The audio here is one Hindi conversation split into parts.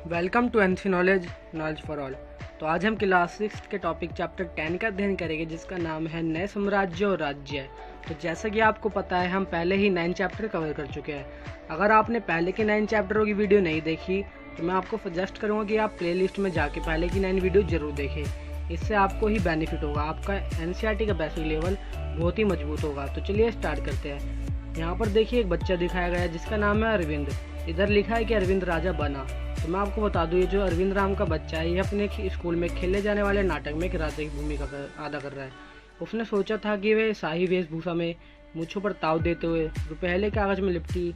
Welcome to NC knowledge for all. तो आज हम क्लास 6 के टॉपिक चैप्टर 10 का अध्ययन करेंगे, जिसका नाम है नए साम्राज्य और राज्य। तो जैसा कि आपको पता है, हम पहले ही 9 चैप्टर कवर कर चुके हैं। अगर आपने पहले के 9 चैप्टरों की वीडियो नहीं देखी तो मैं आपको सजेस्ट करूँगा कि आप प्लेलिस्ट में जाके पहले की 9 वीडियो जरूर देखें। इससे आपको ही बेनिफिट होगा, आपका एनसीईआरटी का बेसिक लेवल बहुत ही मजबूत होगा। तो चलिए स्टार्ट करते हैं। यहाँ पर देखिए एक बच्चा दिखाया गया है जिसका नाम है अरविंद। इधर लिखा है कि अरविंद राजा बना। तो मैं आपको बता दूं, ये जो अरविंद राम का बच्चा है, ये अपने स्कूल में खेले जाने वाले नाटक में एक राजा की भूमिका अदा कर रहा है। उसने सोचा था कि वह शाही वेशभूषा में मूंछों पर ताव देते हुए रुपहले कागज में लिपटी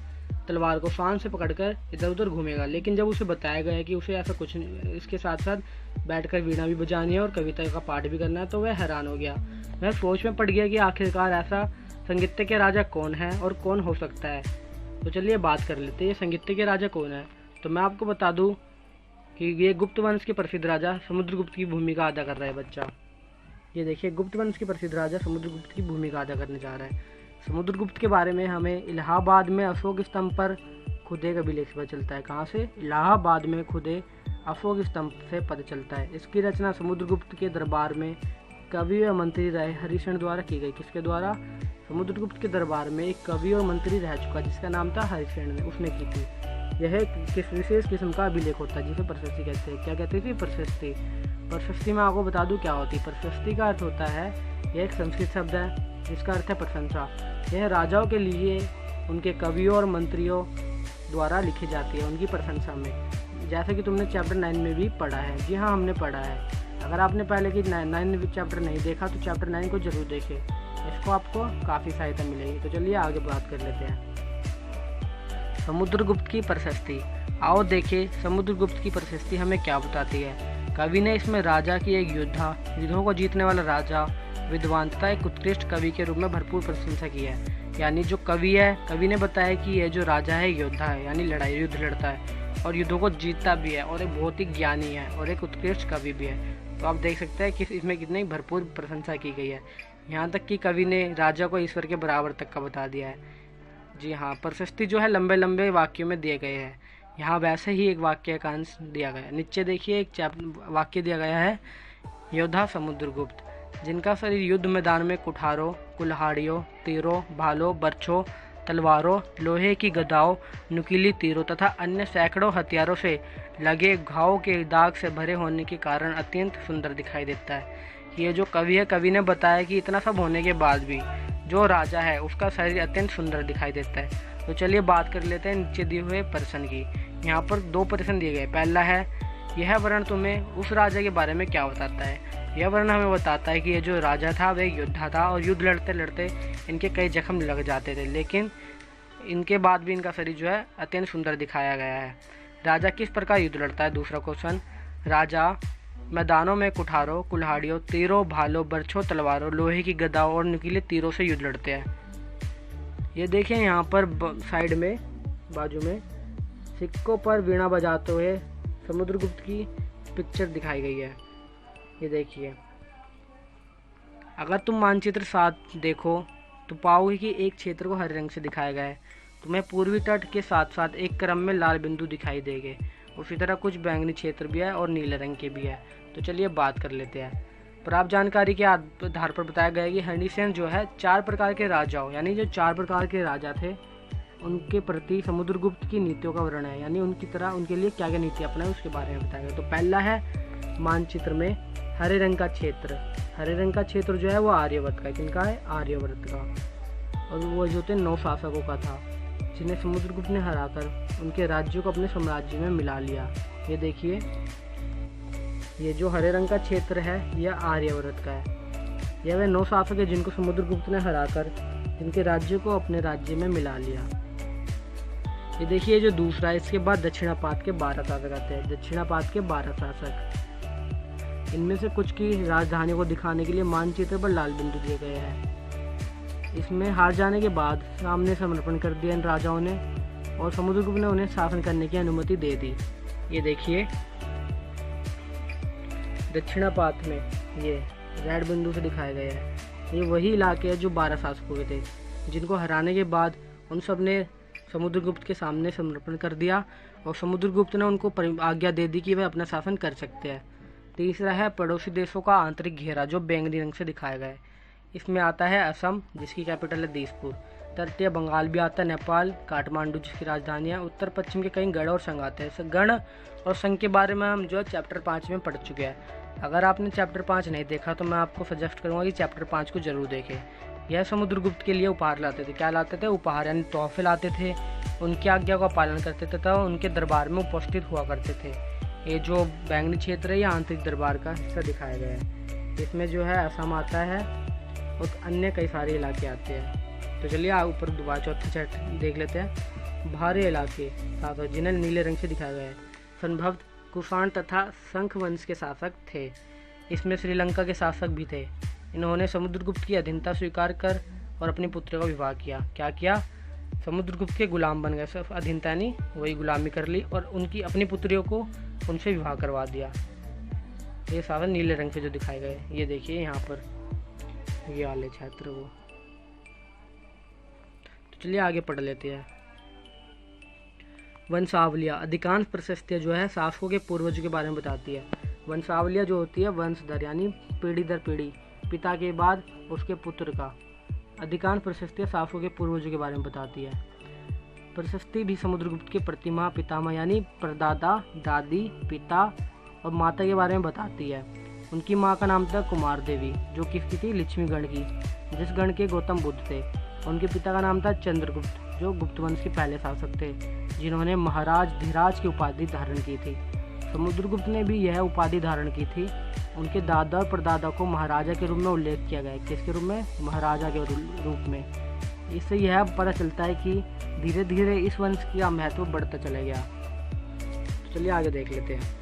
तलवार को शान से पकड़कर इधर उधर घूमेगा। लेकिन जब उसे बताया गया कि उसे ऐसा कुछ नहीं, इसके साथ साथ बैठकर वीणा भी बजानी है और कविता का पाठ भी करना है, तो वह हैरान हो गया। वह सोच में पड़ गया कि आखिरकार ऐसा संगीत के राजा कौन है और कौन हो सकता है। तो चलिए बात कर लेते हैं, ये संगीत के राजा कौन है। तो मैं आपको बता दूं कि ये गुप्त वंश के प्रसिद्ध राजा समुद्रगुप्त की भूमिका अदा कर रहा है बच्चा। ये देखिए, गुप्त वंश के प्रसिद्ध राजा समुद्रगुप्त की भूमिका अदा करने जा रहा है। समुद्रगुप्त के बारे में हमें इलाहाबाद में अशोक स्तंभ पर खुदे का अभिलेख पता चलता है। कहाँ से? इलाहाबाद में खुदे अशोक स्तंभ से पता चलता है। इसकी रचना समुद्रगुप्त के दरबार में कवि व मंत्री रहे हरिशरण द्वारा की गई। किसके द्वारा? समुद्रगुप्त के दरबार में एक कवि और मंत्री रह चुका जिसका नाम था हरिशरण ने, उसने की थी। यह किस विशेष किस्म का अभिलेख होता है जिसे प्रशस्ति कहते हैं। क्या कहते हैं? प्रशस्ति। प्रशस्ति में आपको बता दूं क्या होती है। प्रशस्ति का अर्थ होता है, यह एक संस्कृत शब्द है जिसका अर्थ है प्रशंसा। यह राजाओं के लिए उनके कवियों और मंत्रियों द्वारा लिखी जाती है उनकी प्रशंसा में, जैसे कि तुमने चैप्टर 9 में भी पढ़ा है। जी हाँ, हमने पढ़ा है। अगर आपने पहले की 9 चैप्टर नहीं देखा तो चैप्टर 9 को जरूर देखें, इसको आपको काफ़ी सहायता मिलेगी। तो चलिए आगे बात कर लेते हैं। समुद्रगुप्त की प्रशस्ति। आओ देखें समुद्रगुप्त की प्रशस्ति हमें क्या बताती है। कवि ने इसमें राजा की एक योद्धा, युद्धों को जीतने वाला राजा, विद्वान तथा एक उत्कृष्ट कवि के रूप में भरपूर प्रशंसा की है। यानी जो कवि है, कवि ने बताया कि यह जो राजा है योद्धा है, यानी युद्ध लड़ता है और युद्धों को जीतता भी है, और एक बहुत ही ज्ञानी है और एक उत्कृष्ट कवि भी है। तो आप देख सकते हैं कि इसमें कितनी भरपूर प्रशंसा की गई है। यहाँ तक कि कवि ने राजा को ईश्वर के बराबर तक का बता दिया है। जी हाँ, प्रशस्ति जो है लंबे लंबे वाक्यों में दिए गए हैं। यहाँ वैसे ही एक वाक्य का अंश दिया गया है। नीचे देखिए एक वाक्य दिया गया है, योद्धा समुद्रगुप्त जिनका शरीर युद्ध मैदान में कुठारों, कुल्हाड़ियों, तीरों, भालों, बर्छों, तलवारों, लोहे की गदाओं, नुकीली तीरों तथा अन्य सैकड़ों हथियारों से लगे घावों के दाग से भरे होने के कारण अत्यंत सुंदर दिखाई देता है। ये जो कवि है, कवि ने बताया कि इतना सब होने के बाद भी जो राजा है उसका शरीर अत्यंत सुंदर दिखाई देता है। तो चलिए बात कर लेते हैं नीचे दिए हुए प्रश्न की। यहाँ पर 2 प्रश्न दिए गए। पहला है, यह वर्णन तुम्हें उस राजा के बारे में क्या बताता है। यह वर्णन हमें बताता है कि ये जो राजा था वह एक योद्धा था और युद्ध लड़ते लड़ते इनके कई जख्म लग जाते थे, लेकिन इनके बाद भी इनका शरीर जो है अत्यंत सुंदर दिखाया गया है। राजा किस प्रकार युद्ध लड़ता है। दूसरा क्वेश्चन, राजा मैदानों में कुठारों, कुल्हाड़ियों, तीरों, भालों, बर्छों, तलवारों, लोहे की गदाओं और नुकीले तीरों से युद्ध लड़ते हैं। ये देखिए यहाँ पर साइड में बाजू में सिक्कों पर वीणा बजाते हुए समुद्रगुप्त की पिक्चर दिखाई गई है। ये देखिए, अगर तुम मानचित्र 7 देखो तो पाओगे कि एक क्षेत्र को हरे रंग से दिखाया गया है। तुम्हें पूर्वी तट के साथ साथ एक क्रम में लाल बिंदु दिखाई देंगे। उसी तरह कुछ बैंगनी क्षेत्र भी है और नीले रंग के भी है। तो चलिए बात कर लेते हैं। प्राप्त जानकारी के आधार पर बताया गया है कि हरिशरण जो है 4 प्रकार के राजाओं, यानी जो 4 प्रकार के राजा थे उनके प्रति समुद्रगुप्त की नीतियों का वर्णन है, यानी उनकी तरह उनके लिए क्या क्या नीति अपनाए उसके बारे में बताया गया। तो पहला है मानचित्र में हरे रंग का क्षेत्र। हरे रंग का क्षेत्र जो है वो आर्यवर्त का, किनका है? आर्यवर्त का। और वो जो थे 9 शासकों का था जिन्हें समुद्रगुप्त ने हराकर उनके राज्यों को अपने साम्राज्य में मिला लिया। ये देखिए, ये जो हरे रंग का क्षेत्र है यह आर्यवर्त का है। यह वे 9 शासक है जिनको समुद्रगुप्त ने हराकर जिनके राज्यों को अपने राज्य में मिला लिया। ये देखिए जो दूसरा है, इसके बाद दक्षिणापात के 12 शासक आते हैं। दक्षिणापात के 12 शासक, इनमें से कुछ की राजधानी को दिखाने के लिए मानचित्र पर लाल बिंदु दिए गए हैं। इसमें हार जाने के बाद सामने समर्पण कर दिया इन राजाओं ने और समुद्रगुप्त ने उन्हें शासन करने की अनुमति दे दी। ये देखिए दक्षिणापात में ये रेड बिंदु से दिखाए गए हैं। ये वही इलाके हैं जो 12 शासकों के थे। जिनको हराने के बाद उन सब ने समुद्रगुप्त के सामने समर्पण कर दिया और समुद्रगुप्त ने उनको आज्ञा दे दी कि वह अपना शासन कर सकते हैं। तीसरा है पड़ोसी देशों का आंतरिक घेरा, जो बैंगनी रंग से दिखाया गया है। इसमें आता है असम, जिसकी कैपिटल है दिसपुर। तटीय बंगाल भी आता है, नेपाल, काठमांडू जिसकी राजधानी है। उत्तर पश्चिम के कई गढ़ और संघ आते हैं। गण और संघ के बारे में हम जो चैप्टर 5 में पढ़ चुके हैं। अगर आपने चैप्टर 5 नहीं देखा तो मैं आपको सजेस्ट करूंगा कि चैप्टर 5 को जरूर देखें। यह समुद्रगुप्त के लिए उपहार लाते थे। क्या लाते थे? उपहार यानी तोहफे लाते थे। उनकी आज्ञा का पालन करते थे तथा उनके दरबार में उपस्थित हुआ करते थे। ये जो बैंगनी क्षेत्र है, ये आंतरिक दरबार का हिस्सा दिखाया गया है। इसमें जो है असम आता है और अन्य कई सारे इलाके आते हैं। तो चलिए ऊपर दोबारा चौथा चैट देख लेते हैं। बाहरी इलाके शासक जिन्हें नीले रंग से दिखाया गया है, संभवतः कुषाण तथा शंख वंश के शासक थे। इसमें श्रीलंका के शासक भी थे। इन्होंने समुद्रगुप्त की अधीनता स्वीकार कर और अपनी पुत्री का विवाह किया। क्या किया? समुद्रगुप्त के गुलाम बन गए। सिर्फ अधीनता नहीं, वही गुलामी कर ली और उनकी अपनी पुत्रियों को उनसे विवाह करवा दिया। ये शासक नीले रंग से जो दिखाए गए, ये देखिए यहाँ पर ये वाले छात्र वो। तो चलिए आगे पढ़ लेते हैं। वंशावलियाँ, अधिकांश प्रशस्तियाँ जो है शासकों के पूर्वजों के बारे में बताती है। वंशावलियाँ जो होती है वंशधर यानी पीढ़ी दर पीढ़ी, पिता के बाद उसके पुत्र का। अधिकांश प्रशस्तियाँ शासकों के पूर्वजों के बारे में बताती है। प्रशस्ति भी समुद्रगुप्त के प्रतिमा, पितामह यानी परदादा, दादी, पिता और माता के बारे में बताती है। उनकी माँ का नाम था कुमार देवी, जो किसकी थी? लक्ष्मी गण की, जिस गण के गौतम बुद्ध थे। उनके पिता का नाम था चंद्रगुप्त, जो गुप्त वंश के पहले शासक थे, जिन्होंने महाराज धीराज की उपाधि धारण की थी। समुद्रगुप्त ने भी यह उपाधि धारण की थी। उनके दादा और परदादा को महाराजा के रूप में उल्लेख किया गया है। किसके रूप में? महाराजा के रूप में। इससे यह पता चलता है कि धीरे धीरे इस वंश का महत्व बढ़ता चला गया। तो चलिए आगे देख लेते हैं।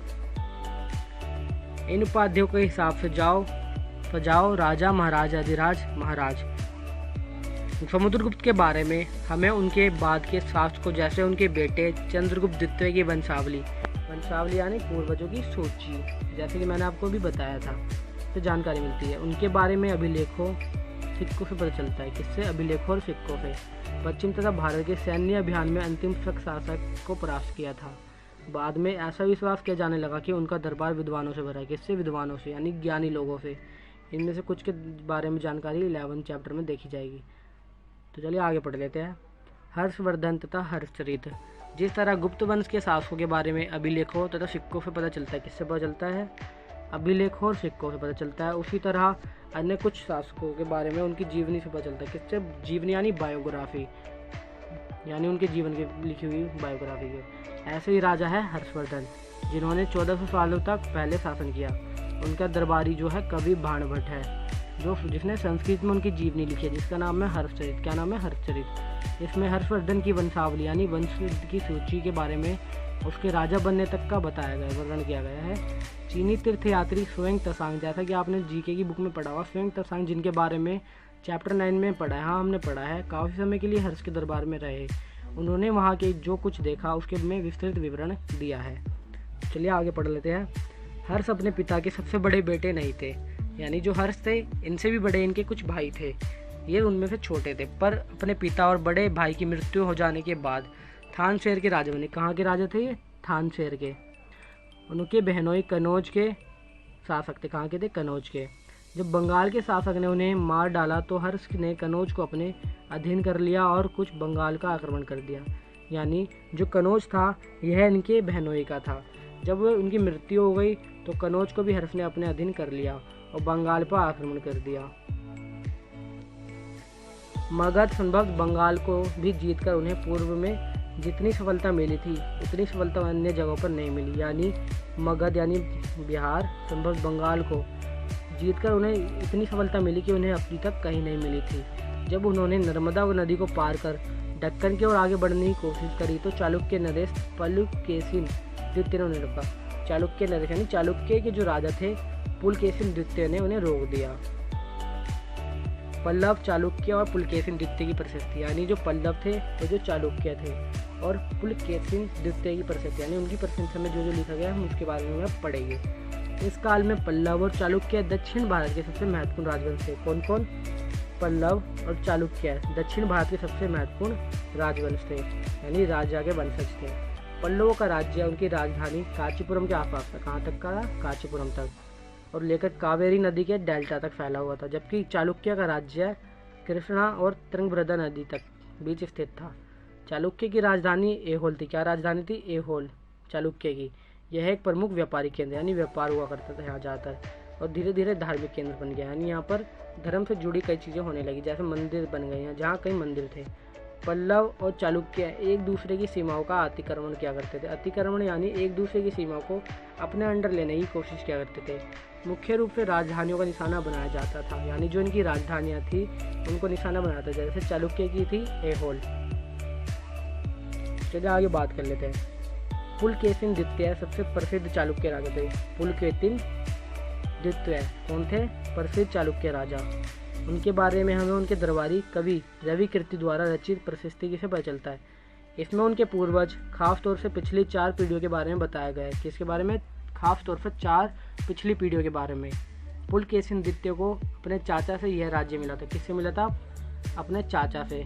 इन उपाधियों के हिसाब से सजाओ राजा, महाराजा, अधिराज, महाराज। समुद्रगुप्त के बारे में हमें उनके बाद के शासकों जैसे उनके बेटे चंद्रगुप्त द्वितीय की वंशावली यानी पूर्वजों की सूची, जैसे कि मैंने आपको भी बताया था, तो जानकारी मिलती है। उनके बारे में अभिलेखों, सिक्कों से पता चलता है। किससे? अभिलेखों और सिक्कों से। पश्चिम तथा भारत के सैन्य अभियान में अंतिम शक शासक को परास्त किया था। बाद में ऐसा विश्वास किया जाने लगा कि उनका दरबार विद्वानों से भरा है। किससे? विद्वानों से यानी ज्ञानी लोगों से। इनमें से कुछ के बारे में जानकारी 11 चैप्टर में देखी जाएगी। तो चलिए आगे पढ़ लेते हैं। हर्षवर्धन तथा हर्षचरित। जिस तरह गुप्त वंश के शासकों के बारे में अभिलेखों तथा सिक्कों से पता चलता है। किससे पता चलता है? अभिलेखों और सिक्कों से पता चलता है। उसी तरह अन्य कुछ शासकों के बारे में उनकी जीवनी से पता चलता है। किससे? जीवनी यानी बायोग्राफी, यानी उनके जीवन की लिखी हुई बायोग्राफी के। ऐसे ही राजा है हर्षवर्धन, जिन्होंने 1400 सालों तक पहले शासन किया। उनका दरबारी जो है कवि बाणभट्ट है, जिसने संस्कृत में उनकी जीवनी लिखी है, जिसका नाम है हर्षचरित। क्या नाम है? हर्षचरित। इसमें हर्षवर्धन की वंशावली यानी वंश की सूची के बारे में उसके राजा बनने तक का बताया गया, वर्णन किया गया है। चीनी तीर्थयात्री स्वयं त्सांग, जैसा कि आपने जीके की बुक में पढ़ा हुआ, स्वयं त्सांग, जिनके बारे में चैप्टर 9 में पढ़ा है। हाँ, हमने पढ़ा है। काफ़ी समय के लिए हर्ष के दरबार में रहे। उन्होंने वहाँ के जो कुछ देखा उसके में विस्तृत विवरण दिया है। चलिए आगे पढ़ लेते हैं। हर्ष अपने पिता के सबसे बड़े बेटे नहीं थे, यानी जो हर्ष थे इनसे भी बड़े इनके कुछ भाई थे, ये उनमें से छोटे थे। पर अपने पिता और बड़े भाई की मृत्यु हो जाने के बाद थान शहर के राजा बने। कहाँ के राजा थे ये? थान शहर के। उनके बहनोई कनौज के शासक थे। कहाँ के थे? कनौज के। जब बंगाल के शासक ने उन्हें मार डाला तो हर्ष ने कनौज को अपने अधीन कर लिया और कुछ बंगाल का आक्रमण कर दिया। यानी जो कनौज था यह इनके बहनोई का था। जब उनकी मृत्यु हो गई तो कनौज को भी हर्ष ने अपने अधीन कर लिया और बंगाल पर आक्रमण कर दिया। मगध संभव बंगाल को भी जीतकर उन्हें पूर्व में जितनी सफलता मिली थी उतनी सफलता अन्य जगहों पर नहीं मिली। यानी मगध यानी बिहार संभव बंगाल को जीतकर उन्हें इतनी सफलता मिली कि उन्हें अभी तक कहीं नहीं मिली थी। जब उन्होंने नर्मदा नदी को पार कर दक्कन की ओर आगे बढ़ने की कोशिश करी तो चालुक्य नरेश पुलकेशिन द्वितीय ने रोका। चालुक्य नरेश यानी चालुक्य के जो राजा थे पुलकेशिन द्वितीय ने उन्हें रोक दिया। पल्लव, चालुक्य और पुलकेशिन द्वितीय की प्रशस्ति, यानी जो पल्लव थे वो जो चालुक्य थे और पुलकेशिन द्वितीय की प्रशस्ति, यानी उनकी प्रशंसा में जो लिखा गया हम उसके बारे में पढ़ेंगे। इस काल में पल्लव और चालुक्य दक्षिण भारत के सबसे महत्वपूर्ण राजवंश थे। कौन कौन? पल्लव और चालुक्य दक्षिण भारत के सबसे महत्वपूर्ण राजवंश थे, यानी राजा के वंशज थे। पल्लवों का राज्य उनकी राजधानी कांचीपुरम के आसपास था। कहाँ तक का? कांचीपुरम तक, और लेकर कावेरी नदी के डेल्टा तक फैला हुआ था। जबकि चालुक्य का राज्य कृष्णा और तुंगभद्रा नदी तक बीच स्थित था। चालुक्य की राजधानी ऐहोल थी। क्या राजधानी थी? ऐहोल चालुक्य की। यह एक प्रमुख व्यापारिक केंद्र, यानी व्यापार हुआ करता था यहाँ ज़्यादातर, और धीरे धीरे धार्मिक केंद्र बन गया, यानी यहाँ पर धर्म से जुड़ी कई चीज़ें होने लगी, जैसे मंदिर बन गए हैं जहाँ कई मंदिर थे। पल्लव और चालुक्य एक दूसरे की सीमाओं का अतिक्रमण किया करते थे। अतिक्रमण यानी एक दूसरे की सीमा को अपने अंडर लेने की कोशिश किया करते थे। मुख्य रूप से राजधानियों का निशाना बनाया जाता था, यानी जो इनकी राजधानियाँ थी उनको निशाना बनाया था। जैसे चालुक्य की थी ऐहोल। चलिए आगे बात कर लेते हैं। पुलकेशिन द्वितीय सबसे प्रसिद्ध चालुक्य राजा थे। पुलकेशिन द्वितीय कौन थे? प्रसिद्ध चालुक्य राजा। उनके बारे में हमें उनके दरबारी कवि रवि कीर्ति द्वारा रचित प्रशस्ति से पता चलता है। इसमें उनके पूर्वज खास तौर से पिछली 4 पीढ़ियों के बारे में बताया गया है। किसके बारे में? खास तौर पर 4 पिछली पीढ़ियों के बारे में। पुलकेशिन द्वितीय को अपने चाचा से यह राज्य मिला था। किससे मिला था? अपने चाचा से।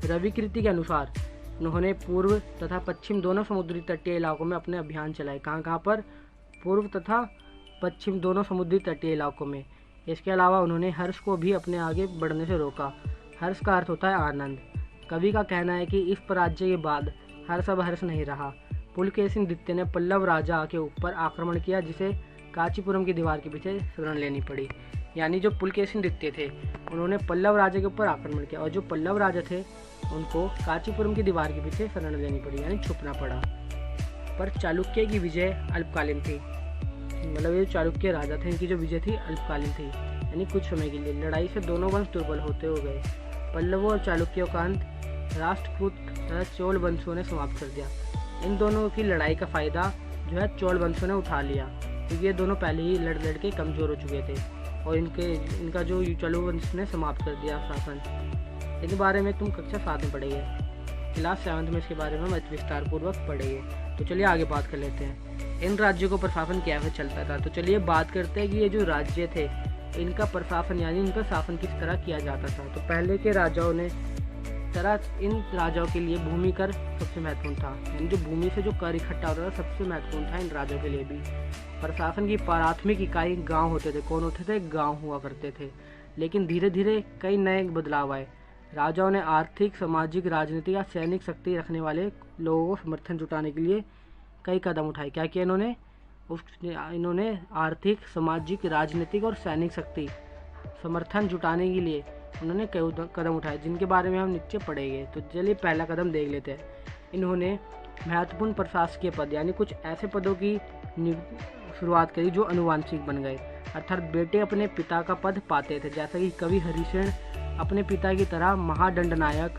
रवि कीर्ति के अनुसार उन्होंने पूर्व तथा पश्चिम दोनों समुद्री तटीय इलाकों में अपने अभियान चलाए। कहाँ पर? पूर्व तथा पश्चिम दोनों समुद्री तटीय इलाकों में। इसके अलावा उन्होंने हर्ष को भी अपने आगे बढ़ने से रोका। हर्ष का अर्थ होता है आनंद। कवि का कहना है कि इस पराजय के बाद हर्ष अब हर्ष नहीं रहा। पुलकेशिन द्वितीय ने पल्लव राजा के ऊपर आक्रमण किया, जिसे कांचीपुरम की दीवार के पीछे शरण लेनी पड़ी। यानी जो पुलकेशिन द्वितीय थे उन्होंने पल्लव राजा के ऊपर आक्रमण किया, और जो पल्लव राजा थे उनको कांचीपुरम की दीवार के पीछे शरण लेनी पड़ी, यानी छुपना पड़ा। पर चालुक्य की विजय अल्पकालीन थी। मतलब ये चालुक्य राजा थे, इनकी जो विजय थी अल्पकालीन थी, यानी कुछ समय के लिए। लड़ाई से दोनों वंश दुर्बल होते हो गए। पल्लवों और चालुक्यों का अंत राष्ट्रकूट तथा चोल वंशों ने समाप्त कर दिया। इन दोनों की लड़ाई का फायदा जो है चोल वंशों ने उठा लिया, क्योंकि ये दोनों पहले ही लड़ के कमज़ोर हो चुके थे, और इनका जो चोल वंश ने समाप्त कर दिया शासन। इनके बारे में तुम कक्षा 7 में पढ़ेंगे, क्लास 7 में इसके बारे में विस्तार पूर्वक पढ़ेंगे। तो चलिए आगे बात कर लेते हैं। इन राज्यों को प्रशासन कैसे चलता था? तो चलिए बात करते हैं कि ये जो राज्य थे इनका प्रशासन यानी इनका शासन किस तरह किया जाता था। तो पहले के राजाओं ने इन राजाओं के लिए भूमि कर सबसे महत्वपूर्ण था, यानी जो भूमि से जो कर इकट्ठा होता था सबसे महत्वपूर्ण था इन राजाओं के लिए भी। प्रशासन की प्राथमिक इकाई गांव होते थे। कौन होते थे? गांव हुआ करते थे। लेकिन धीरे धीरे कई नए बदलाव आए। राजाओं ने आर्थिक, सामाजिक, राजनीतिक या सैनिक शक्ति रखने वाले लोगों को समर्थन जुटाने के लिए कई कदम उठाए। क्या किया इन्होंने? इन्होंने आर्थिक, सामाजिक, राजनीतिक और सैनिक शक्ति समर्थन जुटाने के लिए उन्होंने कई कदम उठाए, जिनके बारे में हम नीचे पढ़ेंगे। तो चलिए पहला कदम देख लेते हैं। इन्होंने महत्वपूर्ण प्रशासकीय पद यानी कुछ ऐसे पदों की शुरुआत करी जो अनुवांशिक बन गए, अर्थात बेटे अपने पिता का पद पाते थे। जैसा कि कवि हरिसेन अपने पिता की तरह महादंडनायक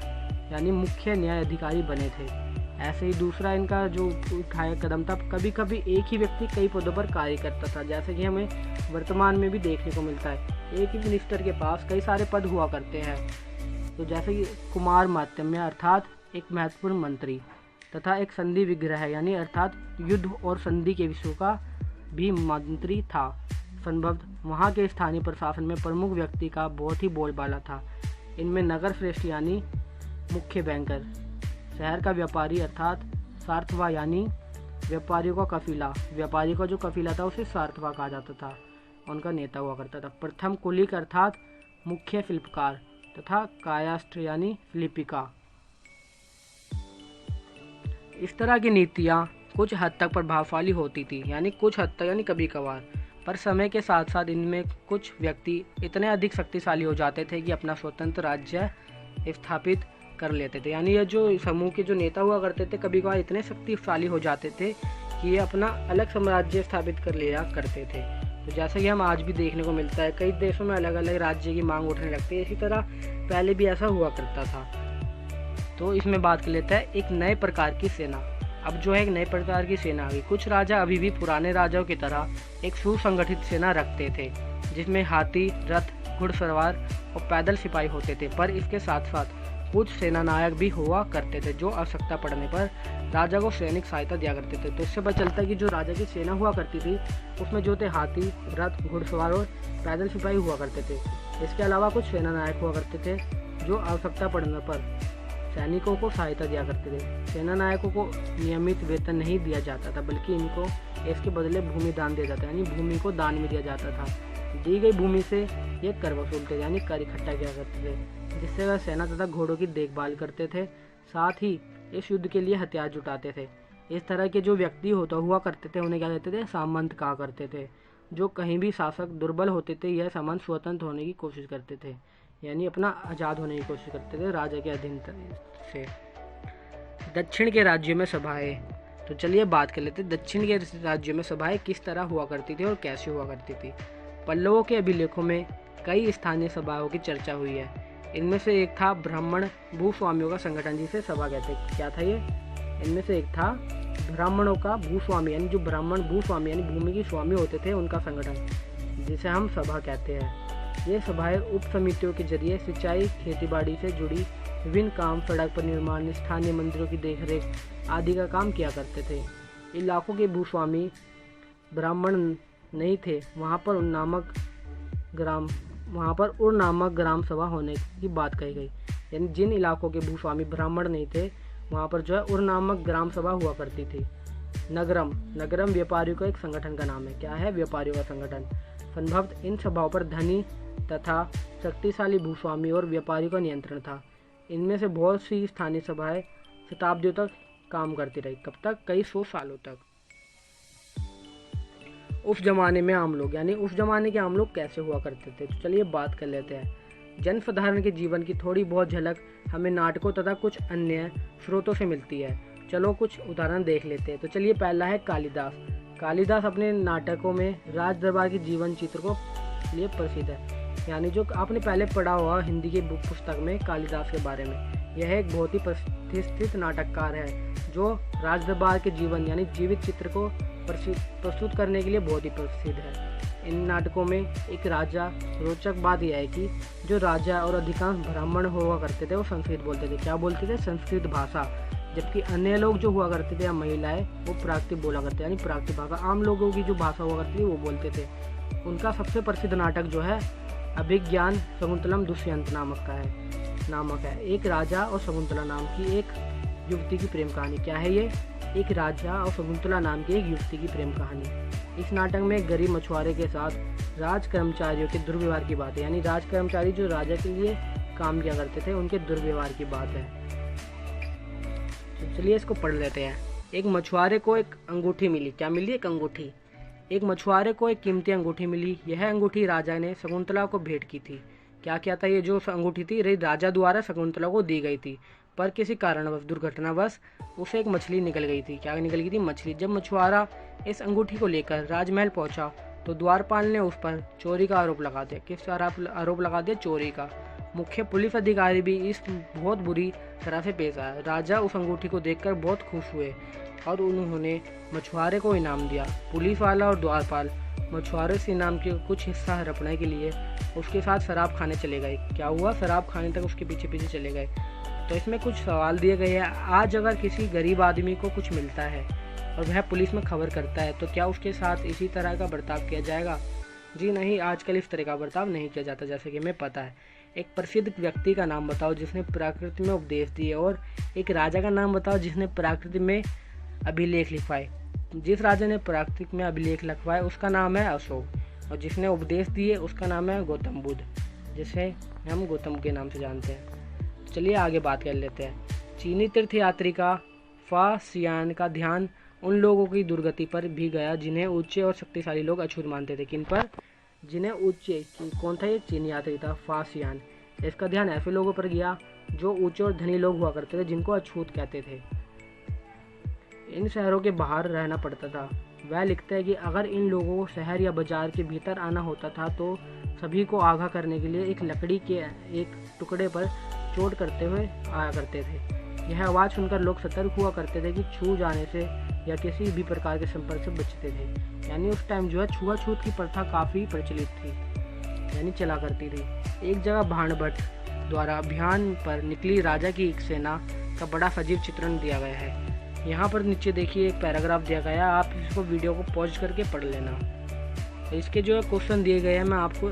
यानी मुख्य न्याय अधिकारी बने थे। ऐसे ही दूसरा इनका जो उठाया कदम था, कभी कभी एक ही व्यक्ति कई पदों पर कार्य करता था, जैसे कि हमें वर्तमान में भी देखने को मिलता है। एक ही मिनिस्टर के पास कई सारे पद हुआ करते हैं। तो जैसे कि कुमार मात्यम्य अर्थात एक महत्वपूर्ण मंत्री, तथा एक संधि विग्रह यानी अर्थात युद्ध और संधि के विषयों का भी मंत्री था। संभवतः वहाँ के स्थानीय प्रशासन में प्रमुख व्यक्ति का बहुत ही बोलबाला था। इनमें नगर श्रेष्ठ यानी मुख्य बैंकर, शहर का व्यापारी अर्थात सार्थवा यानी व्यापारियों का कफीला, व्यापारी का जो कफीला था उसे सार्थवा कहा जाता था, उनका नेता हुआ करता था। प्रथम कुलिक अर्थात मुख्य शिल्पकार तथा कायास्त्र यानी लिपिका। इस तरह की नीतियाँ कुछ हद तक प्रभावशाली होती थी, यानी कुछ हद तक यानी कभी कभार, पर समय के साथ साथ इनमें कुछ व्यक्ति इतने अधिक शक्तिशाली हो जाते थे कि अपना स्वतंत्र राज्य स्थापित कर लेते थे। यानी ये जो समूह के जो नेता हुआ करते थे कभी कभार इतने शक्तिशाली हो जाते थे कि ये अपना अलग साम्राज्य स्थापित कर लिया करते थे। तो जैसा कि हम आज भी देखने को मिलता है, कई देशों में अलग अलग राज्य की मांग उठने लगती है। इसी तरह पहले भी ऐसा हुआ करता था। तो इसमें बात कर लेता है एक नए प्रकार की सेना। अब जो है एक नए प्रकार की सेना आ गई। कुछ राजा अभी भी पुराने राजाओं की तरह एक सुसंगठित सेना रखते थे, जिसमें हाथी, रथ, घुड़सवार और पैदल सिपाही होते थे। पर इसके साथ साथ कुछ सेना नायक भी हुआ करते थे, जो आवश्यकता पड़ने पर राजा को सैनिक सहायता दिया करते थे। तो इससे पता चलता है कि जो राजा की सेना हुआ करती थी उसमें जो थे हाथी, रथ, घुड़सवार और पैदल सिपाही हुआ करते थे। इसके अलावा कुछ सेना नायक हुआ करते थे जो आवश्यकता पड़ने पर सैनिकों को सहायता दिया करते थे। सेना नायकों को नियमित वेतन नहीं दिया जाता था, बल्कि इनको इसके बदले भूमि दान दिया जाता, यानी भूमि को दान में दिया जाता था। दी गई भूमि से ये कर वसूलते, यानी कर इकट्ठा किया करते थे, जिससे वह सेना तथा घोड़ों की देखभाल करते थे। साथ ही इस युद्ध के लिए हथियार जुटाते थे। इस तरह के जो व्यक्ति हुआ करते थे उन्हें क्या कहते थे? सामंत कहा करते थे। जो कहीं भी शासक दुर्बल होते थे, यह सामंत स्वतंत्र होने की कोशिश करते थे, यानी अपना आज़ाद होने की कोशिश करते थे राजा के अधीन से। दक्षिण के राज्यों में सभाएं। तो चलिए बात कर लेते हैं दक्षिण के राज्यों में सभाएं किस तरह हुआ करती थी और कैसे हुआ करती थी। पल्लवों के अभिलेखों में कई स्थानीय सभाओं की चर्चा हुई है। इनमें से एक था ब्राह्मण भूस्वामियों का संगठन, जिसे सभा कहते हैं। क्या था ये? इनमें से एक था ब्राह्मणों का भूस्वामी, यानी जो ब्राह्मण भूस्वामी यानी भूमि के स्वामी होते थे उनका संगठन, जिसे हम सभा कहते हैं। ये सभाएं उप समितियों के जरिए सिंचाई, खेतीबाड़ी से जुड़ी विभिन्न काम, सड़क पर निर्माण, स्थानीय मंदिरों की देखरेख आदि का काम किया करते थे। इलाकों के भूस्वामी ब्राह्मण नहीं थे, वहाँ पर उर नामक ग्राम सभा होने की बात कही गई। यानी जिन इलाकों के भूस्वामी ब्राह्मण नहीं थे वहाँ पर जो है उर नामक ग्राम सभा हुआ करती थी। नगरम व्यापारियों का एक संगठन का नाम है। क्या है? व्यापारियों का संगठन। संभवतः इन सभाओं पर धनी तथा शक्तिशाली भूस्वामी और व्यापारियों का नियंत्रण था। इनमें से बहुत सी स्थानीय सभाएं शताब्दियों तक काम करती रही। कब तक? कई सौ सालों तक। उस जमाने में आम लोग, यानी उस जमाने के आम लोग कैसे हुआ करते थे, तो चलिए बात कर लेते हैं। जनसाधारण के जीवन की थोड़ी बहुत झलक हमें नाटकों तथा कुछ अन्य स्रोतों से मिलती है। चलो कुछ उदाहरण देख लेते हैं। तो चलिए पहला है कालिदास। कालिदास अपने नाटकों में राज दरबार के जीवन चित्र को लिए प्रसिद्ध है। यानी जो आपने पहले पढ़ा हुआ हिंदी की पुस्तक में कालिदास के बारे में, यह एक बहुत ही प्रतिष्ठित नाटककार है जो राज दरबार के जीवन यानी जीवित चित्र को प्रस्तुत करने के लिए बहुत ही प्रसिद्ध है। इन नाटकों में एक रोचक बात यह है कि जो राजा और अधिकांश ब्राह्मण हुआ करते थे वो संस्कृत बोलते थे। क्या बोलते थे? संस्कृत भाषा। जबकि अन्य लोग जो हुआ करते थे या महिलाएं वो प्राकृत बोला करते, यानी प्राकृत भाषा। आम लोगों की जो भाषा हुआ करती थी वो बोलते थे। उनका सबसे प्रसिद्ध नाटक जो है अभिज्ञान शकुंतलम दुष्यंत नामक है। एक राजा और शकुंतला नाम की एक युवती की प्रेम कहानी। क्या है ये? एक राजा और शकुंतला नाम की एक युवती की प्रेम कहानी। इस नाटक में एक गरीब मछुआरे के साथ राज कर्मचारियों के दुर्व्यवहार की बात है, यानी राज कर्मचारी जो राजा के लिए काम किया करते थे उनके दुर्व्यवहार की बात है। तो चलिए इसको पढ़ लेते हैं। एक मछुआरे को एक अंगूठी मिली। क्या मिली? एक अंगूठी। एक मछुआरे को एक कीमती अंगूठी मिली। यह अंगूठी राजा ने शकुंतला को भेंट की थी। क्या था? ये जो अंगूठी थी राजा द्वारा शकुंतला को दी गई थी, पर किसी कारणवश दुर्घटनावश उसे एक मछली निकल गई थी। क्या निकल गई थी? मछली। जब मछुआरा इस अंगूठी को लेकर राजमहल पहुंचा तो द्वारपाल ने उस पर चोरी का आरोप लगा दिया। किस आरोप लगा दिया? चोरी का। मुख्य पुलिस अधिकारी भी इस बहुत बुरी तरह से पेश आया। राजा उस अंगूठी को देखकर बहुत खुश हुए और उन्होंने मछुआरे को इनाम दिया। पुलिस वाला और द्वारपाल मछुआरे से इनाम के कुछ हिस्सा हड़पने के लिए उसके साथ शराब खाने चले गए। क्या हुआ? शराब खाने तक उसके पीछे पीछे चले गए। तो इसमें कुछ सवाल दिए गए हैं। आज अगर किसी गरीब आदमी को कुछ मिलता है और वह पुलिस में खबर करता है तो क्या उसके साथ इसी तरह का बर्ताव किया जाएगा? जी नहीं, आजकल इस तरह का बर्ताव नहीं किया जाता, जैसे कि हमें पता है। एक प्रसिद्ध व्यक्ति का नाम बताओ जिसने प्रकृति में उपदेश दिए, और एक राजा का नाम बताओ जिसने प्रकृति में अभिलेख लिखवाए। जिस राजा ने प्राकृतिक में अभिलेख लिखवाए उसका नाम है अशोक, और जिसने उपदेश दिए उसका नाम है गौतम बुद्ध, जिसे हम गौतम के नाम से जानते हैं। चलिए आगे बात कर लेते हैं। चीनी तीर्थयात्री का फा सियान का ध्यान उन लोगों की दुर्गति पर भी गया जिन्हें ऊंचे और शक्तिशाली लोग अछूत मानते थे। किन पर? जिन्हें ऊंचे। कौन था ये? चीनी यात्री था फा सियान। इसका ध्यान ऐसे लोगों पर गया जो ऊंचे और धनी लोग हुआ करते थे, जिनको अछूत कहते थे। इन शहरों के बाहर रहना पड़ता था। वह लिखता है कि अगर इन लोगों को शहर या बाजार के भीतर आना होता था तो सभी को आगाह करने के लिए एक लकड़ी के एक टुकड़े पर चोट करते हुए आया करते थे। यह आवाज़ सुनकर लोग सतर्क हुआ करते थे कि छू जाने से या किसी भी प्रकार के संपर्क से बचते थे। यानी उस टाइम जो है छुआछूत की प्रथा काफ़ी प्रचलित थी, यानी चला करती थी। एक जगह भाणभट्ट द्वारा अभियान पर निकली राजा की एक सेना का बड़ा सजीव चित्रण दिया गया है। यहाँ पर नीचे देखिए एक पैराग्राफ दिया गया है, आप इसको वीडियो को पॉज करके पढ़ लेना। तो इसके जो है क्वेश्चन दिए गए हैं, मैं आपको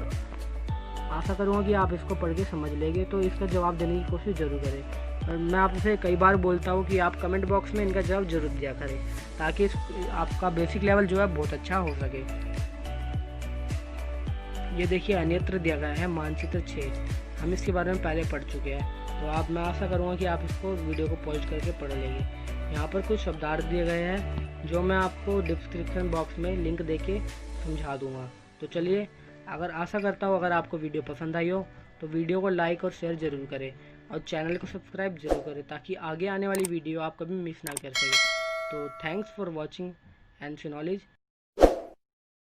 आशा करूँगा कि आप इसको पढ़ के समझ लेंगे, तो इसका जवाब देने की कोशिश ज़रूर करें। और मैं आपसे कई बार बोलता हूँ कि आप कमेंट बॉक्स में इनका जवाब जरूर दिया करें, ताकि आपका बेसिक लेवल जो है बहुत अच्छा हो सके। ये देखिए अन्यत्र दिया गया है मानचित्र 6, हम इसके बारे में पहले पढ़ चुके हैं, तो मैं आशा करूँगा कि आप इसको वीडियो को पॉज करके पढ़ लेंगे। यहाँ पर कुछ शब्दार्थ दिए गए हैं जो मैं आपको डिस्क्रिप्शन बॉक्स में लिंक देके समझा दूँगा। तो चलिए, अगर आशा करता हूँ अगर आपको वीडियो पसंद आई हो तो वीडियो को लाइक और शेयर ज़रूर करें और चैनल को सब्सक्राइब जरूर करें, ताकि आगे आने वाली वीडियो आप कभी मिस ना कर सकें। तो thanks for watching and C knowledge.